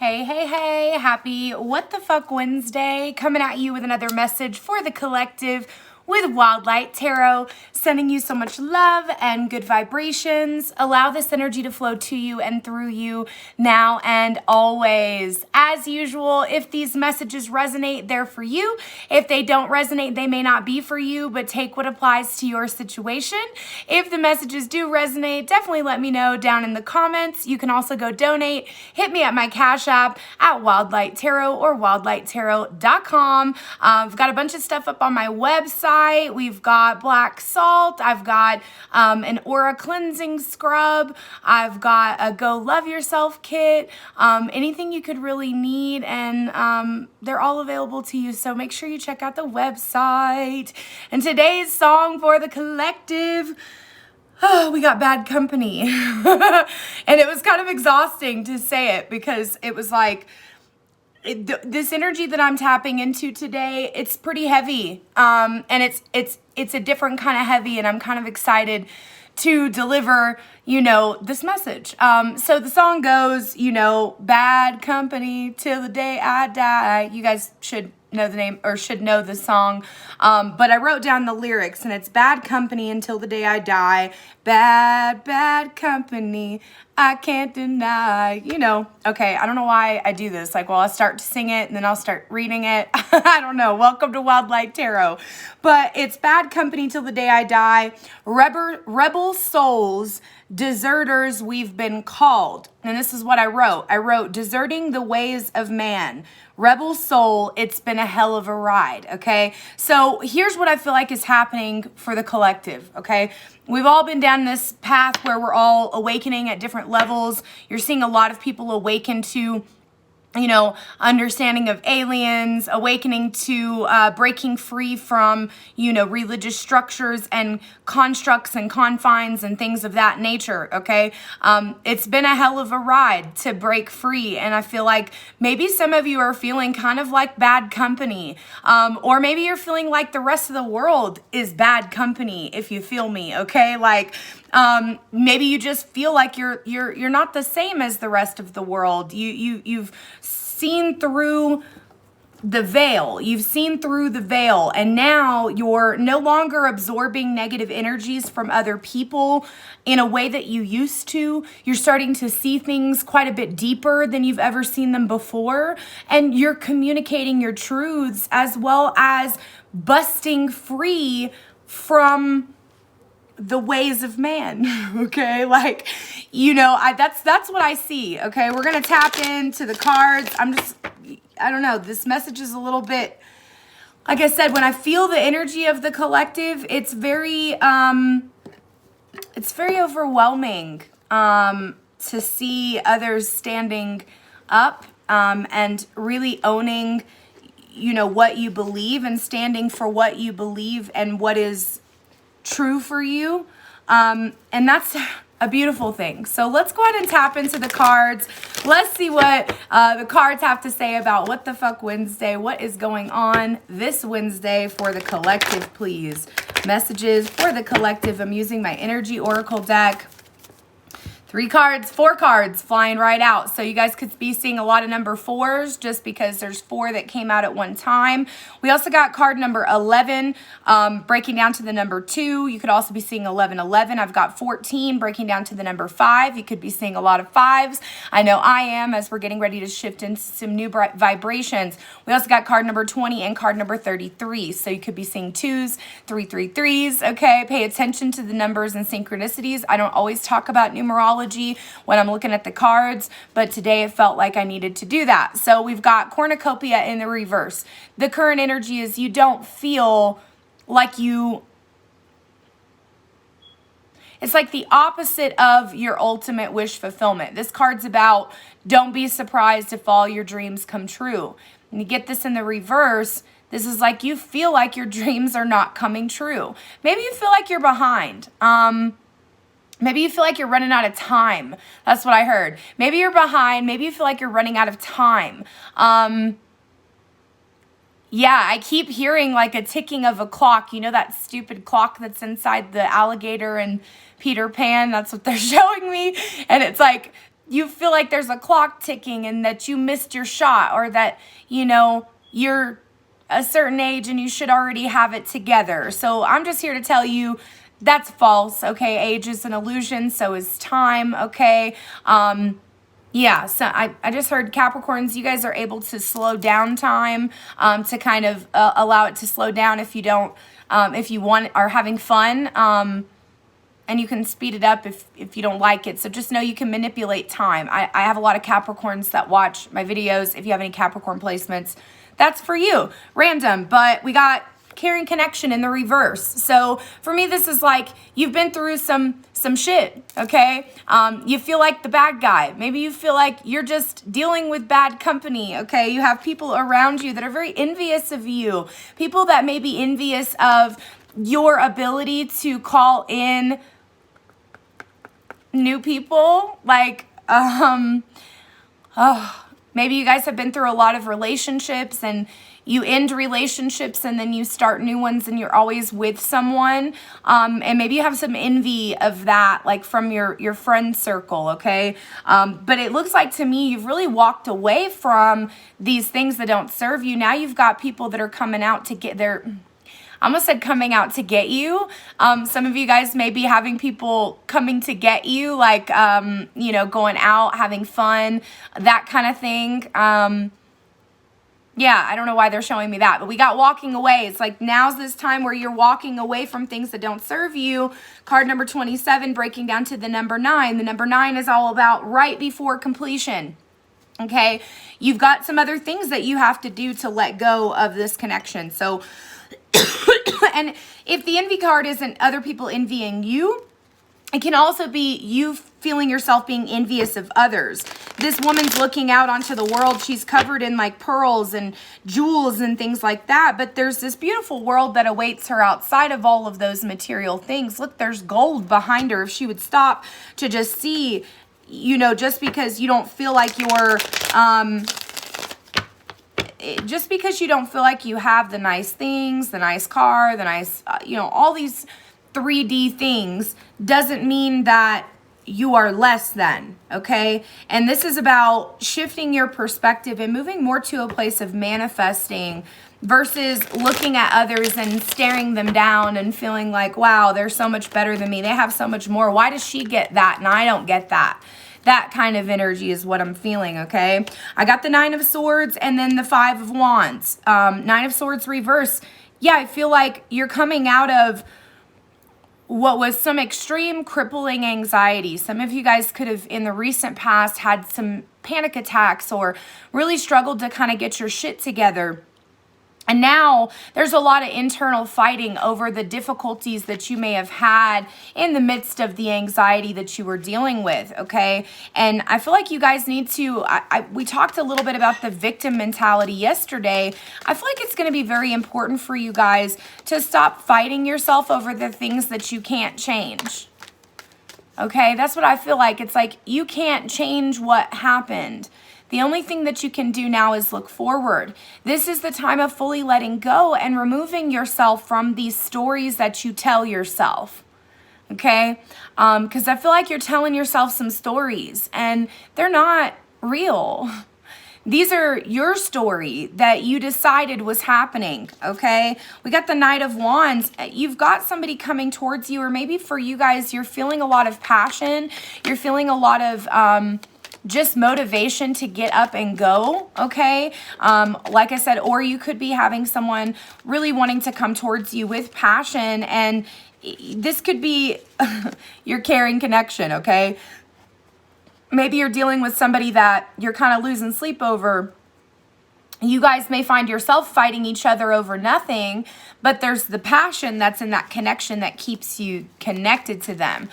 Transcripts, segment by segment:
Hey, hey, hey, happy What the Fuck Wednesday, coming at you with another message for the collective with Wildlight Tarot, sending you so much love and good vibrations. Allow this energy to flow to you and through you now and always. As usual, if these messages resonate, they're for you. If they don't resonate, they may not be for you, but take what applies to your situation. If the messages do resonate, definitely let me know down in the comments. You can also go donate. Hit me at my Cash App at Wildlight Tarot or wildlighttarot.com. I've got a bunch of stuff up on my website. We've got black salt. I've got an aura cleansing scrub. I've got a Go Love Yourself kit. Anything you could really need, and they're all available to you. So make sure you check out the website. And today's song for the collective, oh, we got Bad Company. And it was kind of exhausting to say it because it was like, this energy that I'm tapping into today, it's pretty heavy. And it's a different kind of heavy, and I'm kind of excited to deliver, this message. So the song goes, bad company till the day I die. You guys should know the name or should know the song. But I wrote down the lyrics, and it's bad company until the day I die. Bad, bad company. I can't deny, okay, I don't know why I do this. Like, well, I'll start to sing it and then I'll start reading it. I don't know. Welcome to Wildlight Tarot. But it's bad company till the day I die. Rebel souls, deserters we've been called. And this is what I wrote. I wrote, deserting the ways of man. Rebel soul, it's been a hell of a ride, okay? So here's what I feel like is happening for the collective, okay? We've all been down this path where we're all awakening at different levels. You're seeing a lot of people awaken to understanding of aliens, awakening to breaking free from, religious structures and constructs and confines and things of that nature, okay? It's been a hell of a ride to break free, and I feel like maybe some of you are feeling kind of like bad company, or maybe you're feeling like the rest of the world is bad company, if you feel me, okay? Like, maybe you just feel like you're not the same as the rest of the world. You've seen through the veil. You've seen through the veil, and now you're no longer absorbing negative energies from other people in a way that you used to. You're starting to see things quite a bit deeper than you've ever seen them before, and you're communicating your truths as well as busting free from the ways of man, okay? Like, that's what I see, okay? We're going to tap into the cards. I don't know, this message is a little bit, like I said, when I feel the energy of the collective, it's very overwhelming to see others standing up and really owning, what you believe and standing for what you believe and what is true for you, and that's a beautiful thing. So let's go ahead and tap into the cards. Let's see what the cards have to say about What the Fuck Wednesday. What is going on this Wednesday for the collective, please? Messages for the collective. I'm using my Energy Oracle deck. 4 cards flying right out. So you guys could be seeing a lot of number 4s just because there's 4 that came out at one time. We also got card number 11 breaking down to the number 2. You could also be seeing 1111. I've got 14 breaking down to the number 5. You could be seeing a lot of 5s. I know I am, as we're getting ready to shift into some new vibrations. We also got card number 20 and card number 33. So you could be seeing 2s, 333s, okay? Pay attention to the numbers and synchronicities. I don't always talk about numerology when I'm looking at the cards, but today it felt like I needed to do that. So we've got cornucopia in the reverse. The current energy is you don't feel like it's like the opposite of your ultimate wish fulfillment. This card's about don't be surprised if all your dreams come true. And you get this in the reverse. This is like you feel like your dreams are not coming true. Maybe you feel like you're behind. Maybe you feel like you're running out of time. That's what I heard. Maybe you're behind. Maybe you feel like you're running out of time. Yeah, I keep hearing like a ticking of a clock. You know that stupid clock that's inside the alligator and Peter Pan? That's what they're showing me. And it's like you feel like there's a clock ticking and that you missed your shot, or that, you know, you're a certain age and you should already have it together. So I'm just here to tell you that's false, okay? Age is an illusion, so is time, okay? Yeah, so I just heard Capricorns, you guys are able to slow down time, to kind of allow it to slow down if you don't, if you are having fun, and you can speed it up if you don't like it. So just know you can manipulate time. I have a lot of Capricorns that watch my videos. If you have any Capricorn placements, that's for you. Random, but we got caring connection in the reverse. So for me, this is like you've been through some shit, okay? You feel like the bad guy. Maybe you feel like you're just dealing with bad company, okay? You have people around you that are very envious of you. People that may be envious of your ability to call in new people. Like, maybe you guys have been through a lot of relationships and you end relationships and then you start new ones and you're always with someone. And maybe you have some envy of that, like from your friend circle, okay? But it looks like to me you've really walked away from these things that don't serve you. Now you've got people that are coming out to get their... I almost said coming out to get you. Some of you guys may be having people coming to get you, like, you know, going out, having fun, that kind of thing. Yeah, I don't know why they're showing me that, but we got walking away. It's like now's this time where you're walking away from things that don't serve you. Card number 27, breaking down to the number 9. The number 9 is all about right before completion. Okay, you've got some other things that you have to do to let go of this connection. So, and if the envy card isn't other people envying you, it can also be you feeling yourself being envious of others. This woman's looking out onto the world. She's covered in like pearls and jewels and things like that. But there's this beautiful world that awaits her outside of all of those material things. Look, there's gold behind her. If she would stop to just see, you know, just because you don't feel like you're, just because you don't feel like you have the nice things, the nice car, the nice, you know, all these 3D things doesn't mean that you are less than, okay? And this is about shifting your perspective and moving more to a place of manifesting versus looking at others and staring them down and feeling like, wow, they're so much better than me. They have so much more. Why does she get that and I don't get that? That kind of energy is what I'm feeling, okay? I got the 9 of Swords and then the 5 of Wands. 9 of Swords reverse. Yeah, I feel like you're coming out of what was some extreme crippling anxiety. Some of you guys could have in the recent past had some panic attacks or really struggled to kind of get your shit together. And now there's a lot of internal fighting over the difficulties that you may have had in the midst of the anxiety that you were dealing with, okay? And I feel like you guys need to, we talked a little bit about the victim mentality yesterday. I feel like it's going to be very important for you guys to stop fighting yourself over the things that you can't change, okay? That's what I feel like. It's like you can't change what happened. The only thing that you can do now is look forward. This is the time of fully letting go and removing yourself from these stories that you tell yourself, okay? Because I feel like you're telling yourself some stories and they're not real. These are your story that you decided was happening, okay? We got the Knight of Wands. You've got somebody coming towards you, or maybe for you guys, you're feeling a lot of passion. You're feeling a lot of just motivation to get up and go, okay? Like I said, or you could be having someone really wanting to come towards you with passion, and this could be your caring connection, okay? Maybe you're dealing with somebody that you're kind of losing sleep over. You guys may find yourself fighting each other over nothing, but there's the passion that's in that connection that keeps you connected to them.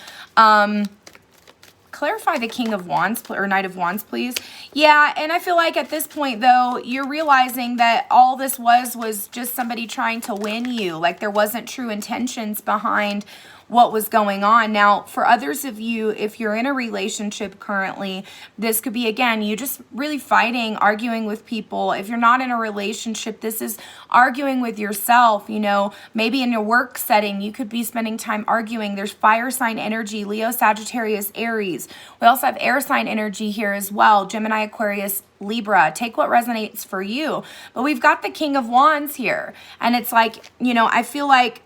Clarify the King of Wands or Knight of Wands, please. Yeah, and I feel like at this point, though, you're realizing that all this was just somebody trying to win you. Like there wasn't true intentions behind what was going on. Now, for others of you, if you're in a relationship currently, this could be, again, you just really fighting, arguing with people. If you're not in a relationship, this is arguing with yourself. You know, maybe in your work setting, you could be spending time arguing. There's fire sign energy, Leo, Sagittarius, Aries. We also have air sign energy here as well, Gemini, Aquarius, Libra. Take what resonates for you. But we've got the King of Wands here. And it's like, you know, I feel like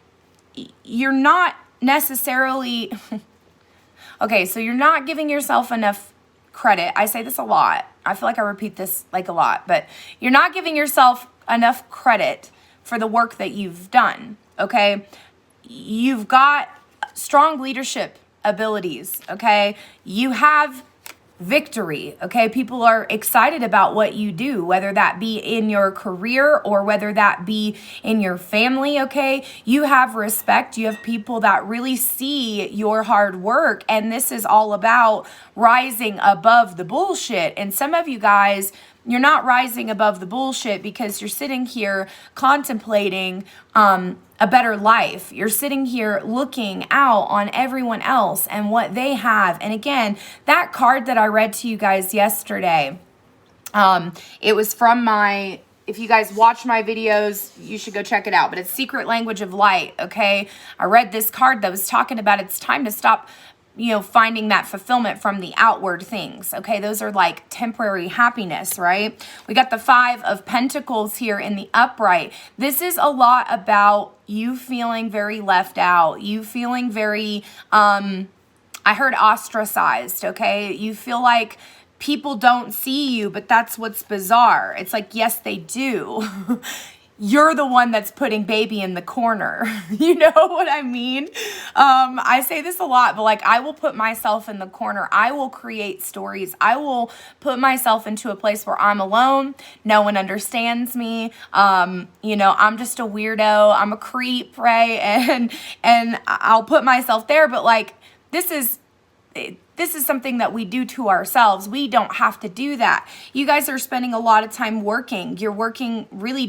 you're not necessarily, okay, so you're not giving yourself enough credit. I say this a lot. I feel like I repeat this like a lot, but you're not giving yourself enough credit for the work that you've done, okay? You've got strong leadership abilities, okay? You have victory, okay? People are excited about what you do, whether that be in your career or whether that be in your family, okay? You have respect. You have people that really see your hard work, and this is all about rising above the bullshit. And some of you guys, you're not rising above the bullshit because you're sitting here contemplating a better life. You're sitting here looking out on everyone else and what they have. And again, that card that I read to you guys yesterday, it was from my, if you guys watch my videos, you should go check it out. But it's Secret Language of Light, okay? I read this card that was talking about it's time to stop, you know, finding that fulfillment from the outward things, okay? Those are like temporary happiness, right? We got the Five of Pentacles here in the upright. This is a lot about you feeling very left out. You feeling very, I heard ostracized, okay? You feel like people don't see you, but that's what's bizarre. It's like, yes, they do. You're the one that's putting baby in the corner. You know what I mean? I say this a lot, but like, I will put myself in the corner. I will create stories. I will put myself into a place where I'm alone. No one understands me. You know, I'm just a weirdo. I'm a creep, right? And I'll put myself there, but like, this is something that we do to ourselves. We don't have to do that. You guys are spending a lot of time working. You're working really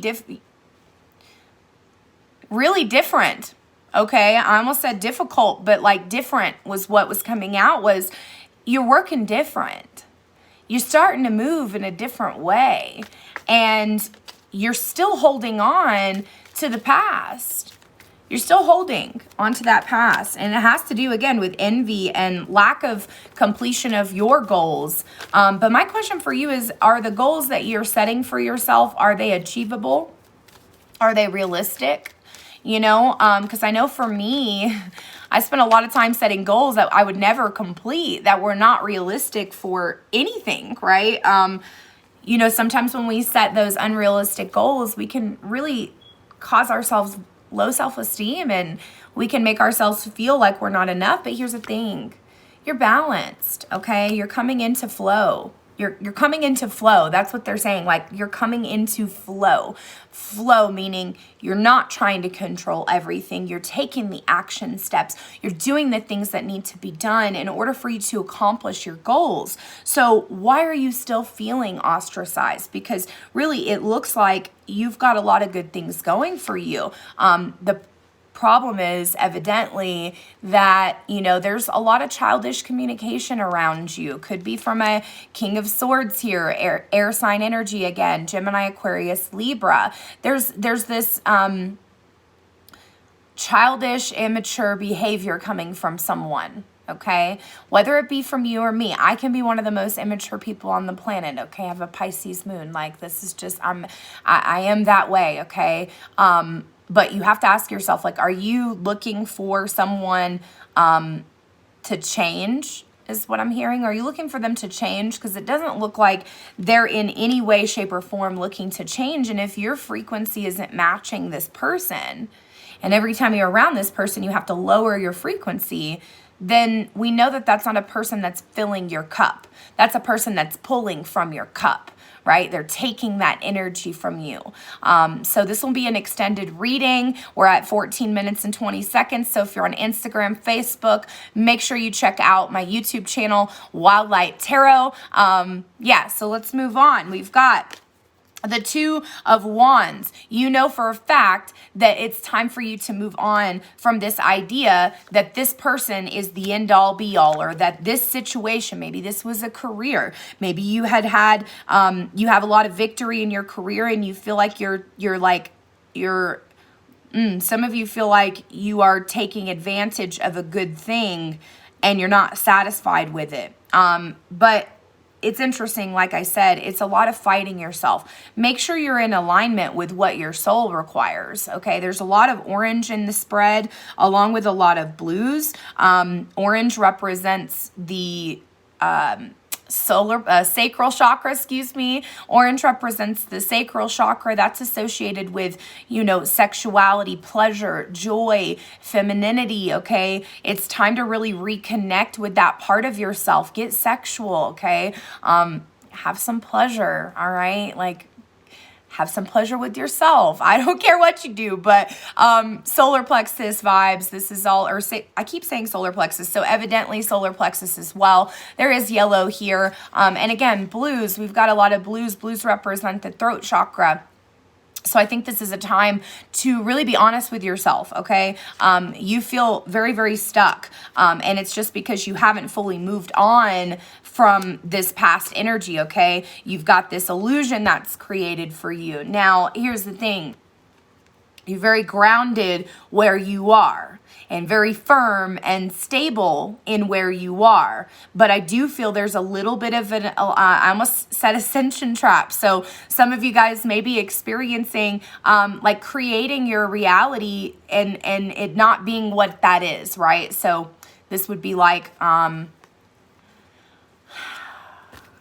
different, okay? I almost said difficult, but like different was what was coming out, was you're working different. You're starting to move in a different way, and you're still holding on to the past. You're still holding onto that past, and it has to do, again, with envy and lack of completion of your goals. But my question for you is, are the goals that you're setting for yourself, are they achievable? Are they realistic? You know, because I know for me, I spent a lot of time setting goals that I would never complete, that were not realistic for anything, right? You know, sometimes when we set those unrealistic goals, we can really cause ourselves low self-esteem, and we can make ourselves feel like we're not enough. But here's the thing, you're balanced, okay? You're coming into flow. You're coming into flow. That's what they're saying. Like, you're coming into flow. Flow meaning you're not trying to control everything. You're taking the action steps. You're doing the things that need to be done in order for you to accomplish your goals. So why are you still feeling ostracized? Because really, it looks like you've got a lot of good things going for you. The problem is evidently that, you know, there's a lot of childish communication around you. Could be from a King of Swords here, air sign energy again, Gemini, Aquarius, Libra. There's this childish, immature behavior coming from someone. Okay, whether it be from you or me, I can be one of the most immature people on the planet. Okay, I have a Pisces moon. Like, this is just, I am that way. Okay. But you have to ask yourself, like, are you looking for someone to change, is what I'm hearing? Are you looking for them to change? Because it doesn't look like they're in any way, shape, or form looking to change. And if your frequency isn't matching this person, and every time you're around this person, you have to lower your frequency, then we know that that's not a person that's filling your cup. That's a person that's pulling from your cup. Right? They're taking that energy from you. So this will be an extended reading. We're at 14 minutes and 20 seconds. So if you're on Instagram, Facebook, make sure you check out my YouTube channel, Wild Light Tarot. Yeah, so let's move on. We've got The Two of Wands, you know for a fact that it's time for you to move on from this idea that this person is the end all be all, or that this situation, maybe this was a career, maybe you you have a lot of victory in your career and you feel like some of you feel like you are taking advantage of a good thing and you're not satisfied with it. But it's interesting, like I said, it's a lot of fighting yourself. Make sure you're in alignment with what your soul requires, okay? There's a lot of orange in the spread, along with a lot of blues. Orange represents the sacral chakra, excuse me. Orange represents the sacral chakra. That's associated with, sexuality, pleasure, joy, femininity, okay? It's time to really reconnect with that part of yourself. Get sexual, okay? Have some pleasure, all right? Like, have some pleasure with yourself. I don't care what you do, but solar plexus vibes. This is all, I keep saying solar plexus, so evidently solar plexus as well. There is yellow here. And again, blues. We've got a lot of blues. Blues represent the throat chakra. So I think this is a time to really be honest with yourself, okay? You feel very, very stuck. And it's just because you haven't fully moved on from this past energy, okay? You've got this illusion that's created for you. Now, here's the thing. You're very grounded where you are and very firm and stable in where you are. But I do feel there's a little bit of I almost said ascension trap. So some of you guys may be experiencing like creating your reality and it not being what that is, right? So this would be like,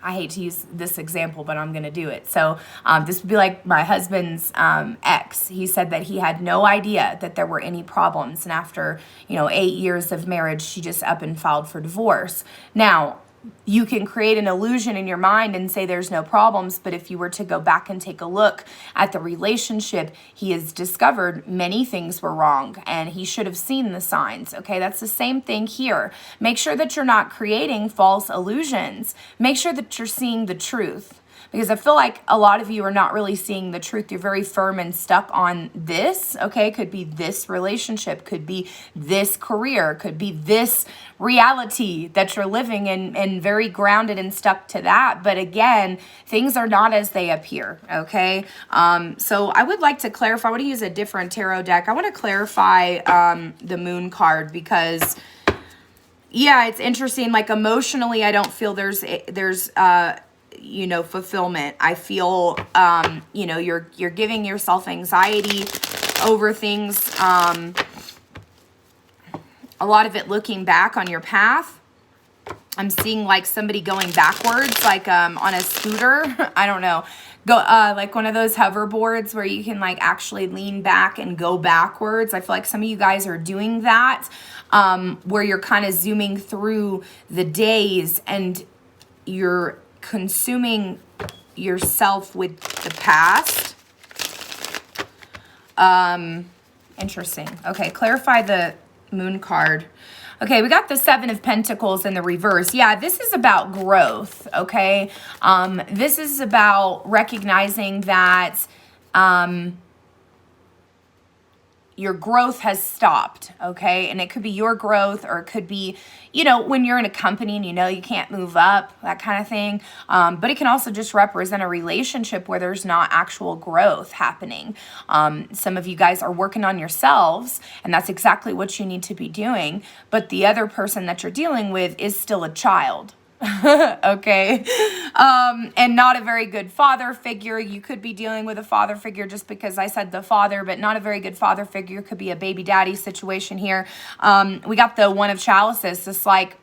I hate to use this example, but I'm going to do it. So this would be like my husband's ex. He said that he had no idea that there were any problems. And after, 8 years of marriage, she just up and filed for divorce. Now, you can create an illusion in your mind and say there's no problems, but if you were to go back and take a look at the relationship, he has discovered many things were wrong and he should have seen the signs. Okay, that's the same thing here. Make sure that you're not creating false illusions. Make sure that you're seeing the truth. Because I feel like a lot of you are not really seeing the truth. You're very firm and stuck on this, okay? Could be this relationship, could be this career, could be this reality that you're living in, and very grounded and stuck to that. But again, things are not as they appear, okay? So I would like to clarify. I want to use a different tarot deck. I want to clarify the moon card because, yeah, it's interesting. Like emotionally, I don't feel there's fulfillment. I feel, you're giving yourself anxiety over things. A lot of it looking back on your path. I'm seeing like somebody going backwards, like on a scooter. I don't know. Go like one of those hoverboards where you can like actually lean back and go backwards. I feel like some of you guys are doing that, where you're kind of zooming through the days and you're consuming yourself with the past. Interesting. Okay, clarify the moon card. Okay, we got the Seven of Pentacles in the reverse. Yeah, this is about growth, okay? This is about recognizing that your growth has stopped, okay? And it could be your growth, or it could be, when you're in a company and you can't move up, that kind of thing. But it can also just represent a relationship where there's not actual growth happening. Some of you guys are working on yourselves, and that's exactly what you need to be doing. But the other person that you're dealing with is still a child. Okay. And not a very good father figure. You could be dealing with a father figure just because I said the father, but not a very good father figure. Could be a baby daddy situation here. We got the One of Chalices. It's like,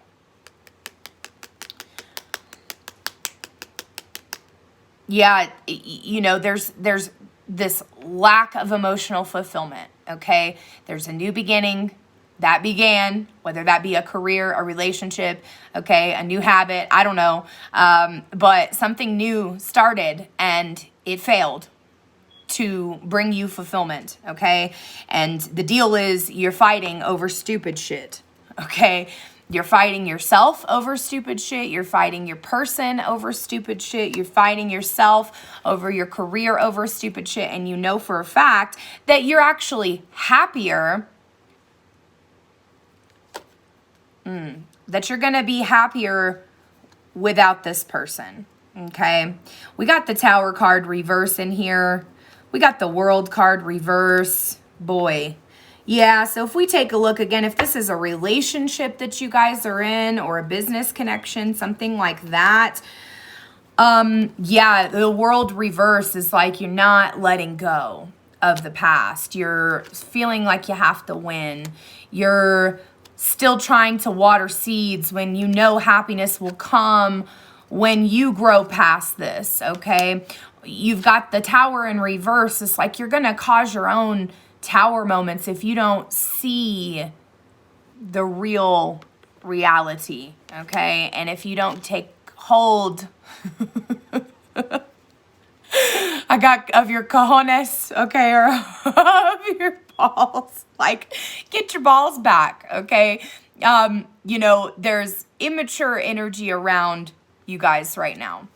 yeah, there's this lack of emotional fulfillment. Okay. There's a new beginning that began, whether that be a career, a relationship, okay, a new habit, I don't know. But something new started and it failed to bring you fulfillment, okay? And the deal is you're fighting over stupid shit, okay? You're fighting yourself over stupid shit. You're fighting your person over stupid shit. You're fighting yourself over your career over stupid shit. And you know for a fact that you're actually happier, that you're going to be happier without this person. Okay. We got the Tower card reverse in here. We got the World card reverse. Boy. Yeah, so if we take a look again, if this is a relationship that you guys are in or a business connection, something like that, yeah, the World reverse is like you're not letting go of the past. You're feeling like you have to win. You're still trying to water seeds when you know happiness will come when you grow past this, okay? You've got the Tower in reverse. It's like you're going to cause your own Tower moments if you don't see the real reality, okay? And if you don't take hold I got of your cojones, okay, or of your balls, like get your balls back, okay? You know, there's immature energy around you guys right now.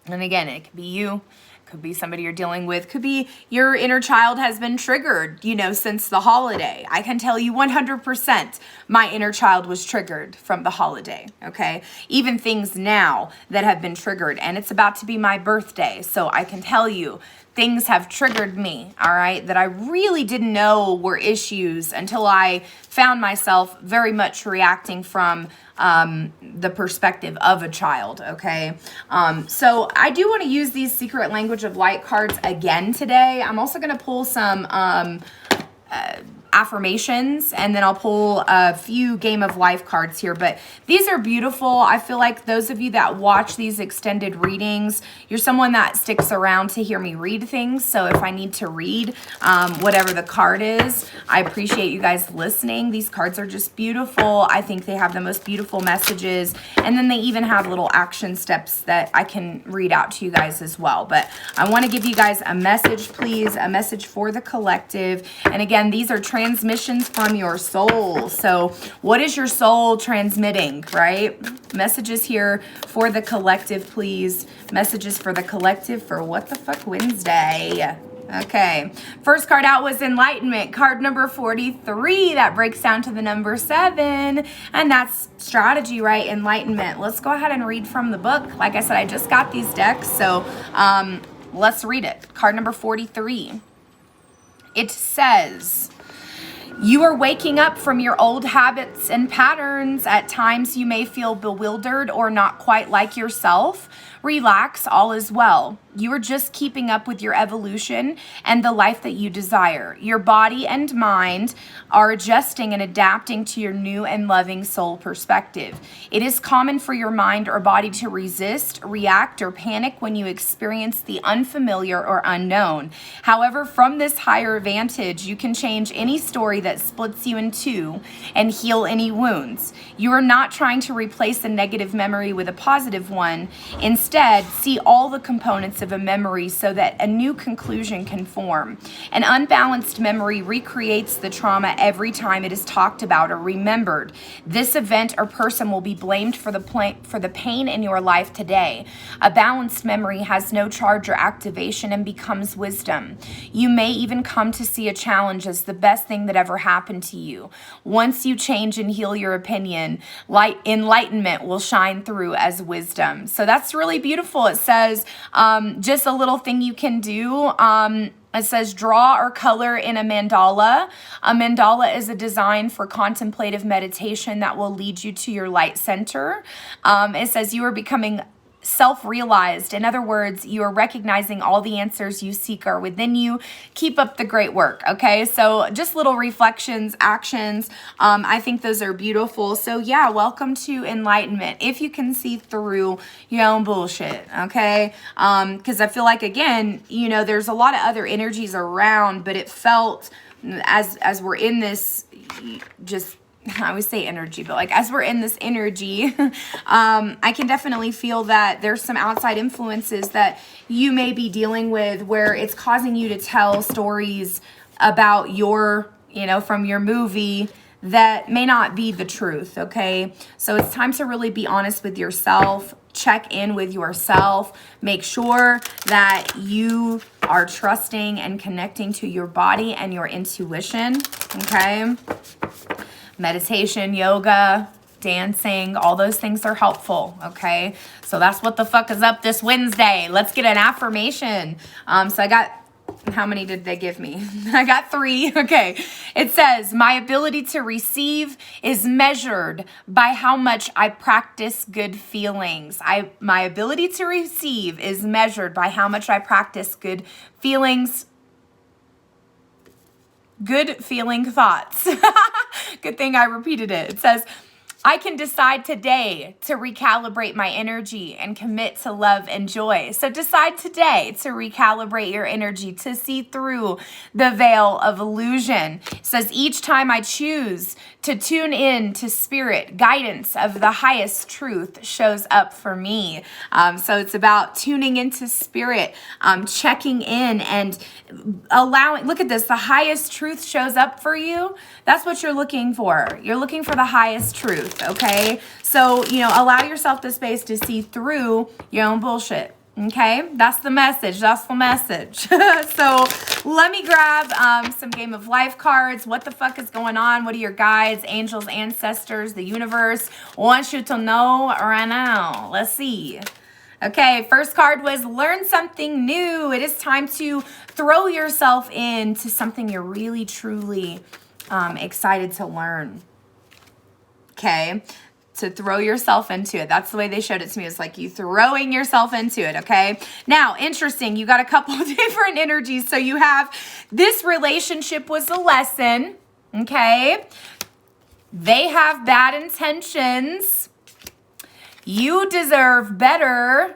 And again, it could be you, could be somebody you're dealing with, could be your inner child has been triggered, you know, since the holiday. I can tell you 100% my inner child was triggered from the holiday, okay? Even things now that have been triggered, and it's about to be my birthday, so I can tell you things have triggered me, all right, that I really didn't know were issues until I found myself very much reacting from the perspective of a child, okay? So I do want to use these Secret Language of Light cards again today. I'm also going to pull some affirmations, and then I'll pull a few Game of Life cards here, but these are beautiful. I feel like those of you that watch these extended readings, you're someone that sticks around to hear me read things. So if I need to read whatever the card is, I appreciate you guys listening. These cards are just beautiful. I think they have the most beautiful messages, and then they even have little action steps that I can read out to you guys as well. But I want to give you guys a message, please, a message for the collective. And again, these are transmissions from your soul. So what is your soul transmitting, right? Messages here for the collective, please. Messages for the collective for What the Fuck Wednesday. Okay. First card out was Enlightenment. Card number 43. That breaks down to the number 7. And that's strategy, right? Enlightenment. Let's go ahead and read from the book. Like I said, I just got these decks. So let's read it. Card number 43. It says, you are waking up from your old habits and patterns. At times you may feel bewildered or not quite like yourself. Relax, all is well. You are just keeping up with your evolution and the life that you desire. Your body and mind are adjusting and adapting to your new and loving soul perspective. It is common for your mind or body to resist, react, or panic when you experience the unfamiliar or unknown. However, from this higher vantage, you can change any story that splits you in two and heal any wounds. You are not trying to replace a negative memory with a positive one. Instead, see all the components of a memory so that a new conclusion can form. An unbalanced memory recreates the trauma every time it is talked about or remembered. This event or person will be blamed for the pain in your life today. A balanced memory has no charge or activation and becomes wisdom. You may even come to see a challenge as the best thing that ever happened to you. Once you change and heal your opinion, enlightenment will shine through as wisdom. So that's really beautiful. It says, just a little thing you can do. It says draw or color in a mandala. A mandala is a design for contemplative meditation that will lead you to your light center. It says you are becoming self-realized. In other words, you are recognizing all the answers you seek are within you. Keep up the great work, okay? So just little reflections, actions. I think those are beautiful. So yeah, welcome to enlightenment. If you can see through your own bullshit, okay? Because I feel like, again, you know, there's a lot of other energies around, but it felt as we're in this just I always say energy, but like as we're in this energy, I can definitely feel that there's some outside influences that you may be dealing with where it's causing you to tell stories about your, you know, from your movie that may not be the truth, okay? So it's time to really be honest with yourself, check in with yourself, make sure that you are trusting and connecting to your body and your intuition, okay? Meditation, yoga, dancing, all those things are helpful, okay? So that's what the fuck is up this Wednesday. Let's get an affirmation. So I got, how many did they give me? I got 3. Okay. It says, my ability to receive is measured by how much I practice good feelings. My ability to receive is measured by how much I practice good feelings. Good feeling thoughts. Good thing I repeated it. It says, I can decide today to recalibrate my energy and commit to love and joy. So decide today to recalibrate your energy, to see through the veil of illusion. It says each time I choose to tune in to spirit, guidance of the highest truth shows up for me. So it's about tuning into spirit, checking in and allowing, look at this, the highest truth shows up for you. That's what you're looking for. You're looking for the highest truth, okay? So, allow yourself the space to see through your own bullshit. Okay, that's the message. That's the message. So let me grab some Game of Life cards. What the fuck is going on? What are your guides, angels, ancestors, the universe wants you to know right now? Let's see. Okay, first card was learn something new. It is time to throw yourself into something you're really, truly excited to learn. Okay. To throw yourself into it. That's the way they showed it to me. It's like you throwing yourself into it, okay? Now, interesting, you got a couple of different energies. So you have this relationship was a lesson, okay? They have bad intentions. You deserve better,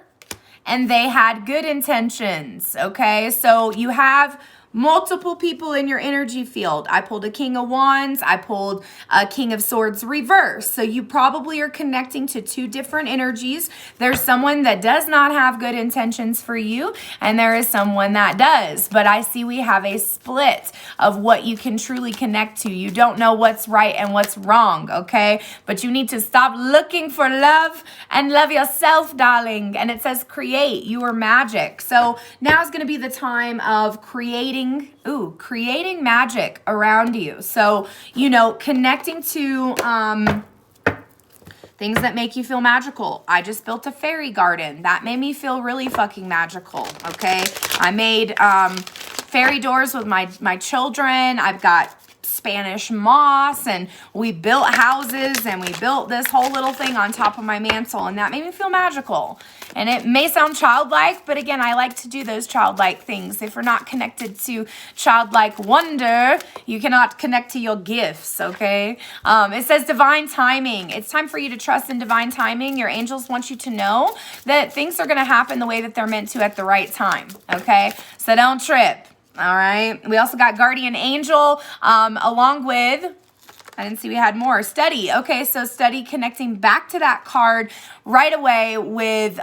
and they had good intentions, okay? So you have multiple people in your energy field. I pulled a King of Wands. I pulled a King of Swords reverse. So you probably are connecting to 2 different energies. There's someone that does not have good intentions for you, and there is someone that does. But I see we have a split of what you can truly connect to. You don't know what's right and what's wrong, okay? But you need to stop looking for love and love yourself, darling. And it says create. You are magic. So now is going to be the time of creating magic around you. So, connecting to things that make you feel magical. I just built a fairy garden. That made me feel really fucking magical, okay? I made fairy doors with my children. I've got Spanish moss, and we built houses, and we built this whole little thing on top of my mantle, and that made me feel magical. And it may sound childlike, but again, I like to do those childlike things. If you're not connected to childlike wonder, you cannot connect to your gifts, okay? It says divine timing. It's time for you to trust in divine timing. Your angels want you to know that things are going to happen the way that they're meant to at the right time, okay? So don't trip. All right. We also got guardian angel along with, I didn't see we had more, study. Okay, so study, connecting back to that card right away with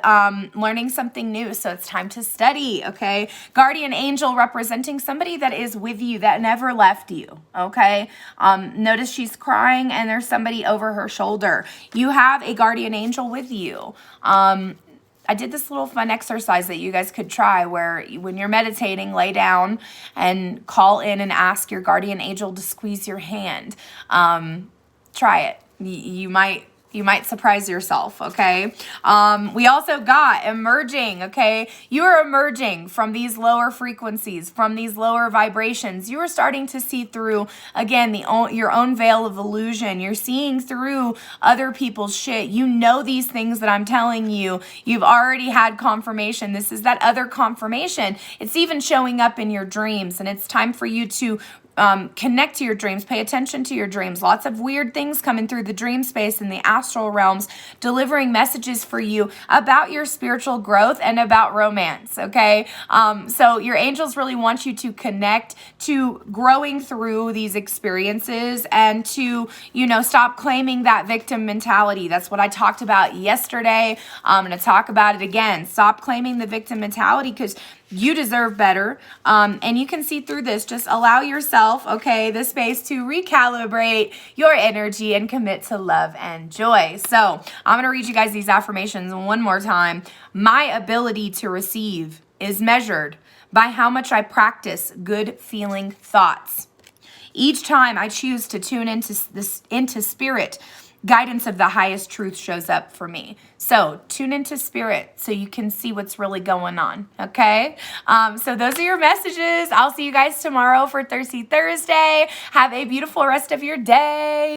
learning something new. So it's time to study, okay? Guardian angel representing somebody that is with you, that never left you, okay? Notice she's crying and there's somebody over her shoulder. You have a guardian angel with you. I did this little fun exercise that you guys could try where when you're meditating, lay down and call in and ask your guardian angel to squeeze your hand. Try it. You might surprise yourself, okay? We also got emerging, okay? You are emerging from these lower frequencies, from these lower vibrations. You are starting to see through, again, your own veil of illusion. You're seeing through other people's shit. You know these things that I'm telling you. You've already had confirmation. This is that other confirmation. It's even showing up in your dreams, and it's time for you to connect to your dreams, pay attention to your dreams. Lots of weird things coming through the dream space in the astral realms, delivering messages for you about your spiritual growth and about romance, okay? So your angels really want you to connect to growing through these experiences and to, stop claiming that victim mentality. That's what I talked about yesterday. I'm going to talk about it again. Stop claiming the victim mentality because you deserve better, and you can see through this. Just allow yourself yourself, okay, the space to recalibrate your energy and commit to love and joy. So I'm going to read you guys these affirmations one more time. My ability to receive is measured by how much I practice good feeling thoughts. Each time I choose to tune into spirit, guidance of the highest truth shows up for me. So tune into spirit so you can see what's really going on, okay? So those are your messages. I'll see you guys tomorrow for Thirsty Thursday. Have a beautiful rest of your day.